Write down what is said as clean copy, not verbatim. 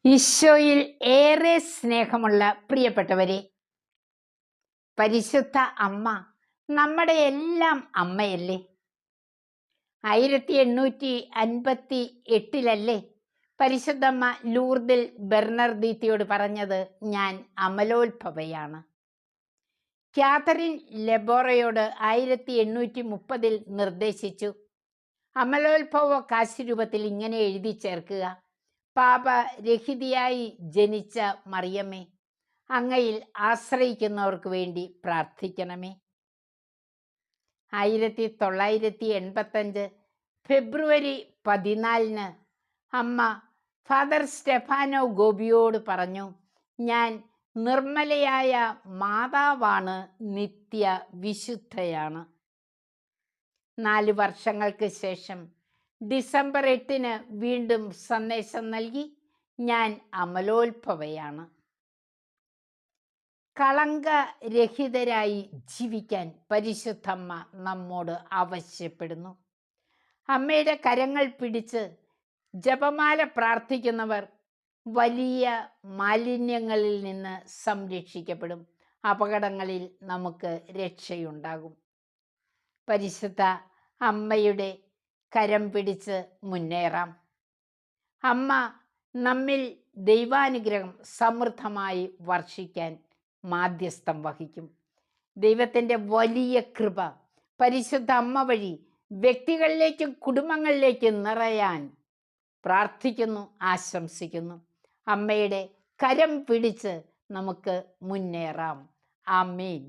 ഈശോയിൽ ഏറെ സ്നേഹമുള്ള പ്രിയപ്പെട്ടവരെ, പരിശുദ്ധ അമ്മ നമ്മുടെ എല്ലാം അമ്മയല്ലേ? 1858 പരിശുദ്ധമ്മ ലൂർദിൽ ബെർണർദീത്തിയോട് പറഞ്ഞത്, ഞാൻ അമലോത്ഭവയാണ്. കാതറിൻ ലെബോറയോട് 1830 നിർദ്ദേശിച്ചു, അമലോത്ഭവ കാശിരൂപത്തിൽ ഇങ്ങനെ എഴുതി ചേർക്കുക: പാപരഹിതയായി ജനിച്ച മറിയമ്മേ, അങ്ങയിൽ ആശ്രയിക്കുന്നവർക്ക് വേണ്ടി പ്രാർത്ഥിക്കണമേ. 1985 ഫെബ്രുവരി 14 അമ്മ ഫാദർ സ്റ്റെഫാനോ ഗോബിയോട് പറഞ്ഞു, ഞാൻ നിർമ്മലയായ മാതാവാണ്, നിത്യ വിശുദ്ധയാണ്. 4 വർഷങ്ങൾക്ക് ശേഷം ഡിസംബർ 8 വീണ്ടും സന്ദേശം നൽകി, ഞാൻ അമലോത്ഭവയാണ്. കളങ്കരഹിതരായി ജീവിക്കാൻ പരിശുദ്ധമ്മ നമ്മോട് ആവശ്യപ്പെടുന്നു. അമ്മയുടെ കരങ്ങൾ പിടിച്ച് ജപമാല പ്രാർത്ഥിക്കുന്നവർ വലിയ മാലിന്യങ്ങളിൽ നിന്ന് സംരക്ഷിക്കപ്പെടും. അപകടങ്ങളിൽ നമുക്ക് രക്ഷയുണ്ടാകും. പരിശുദ്ധ അമ്മയുടെ കരം പിടിച്ച് മുന്നേറാം. അമ്മ നമ്മിൽ ദൈവാനുഗ്രഹം സമൃദ്ധമായി വർഷിക്കാൻ മാധ്യസ്ഥം വഹിക്കും. ദൈവത്തിൻ്റെ വലിയ കൃപ പരിശുദ്ധ അമ്മ വഴി വ്യക്തികളിലേക്കും കുടുംബങ്ങളിലേക്കും നിറയാൻ പ്രാർത്ഥിക്കുന്നു, ആശംസിക്കുന്നു. അമ്മയുടെ കരം പിടിച്ച് നമുക്ക് മുന്നേറാം. ആമേൻ.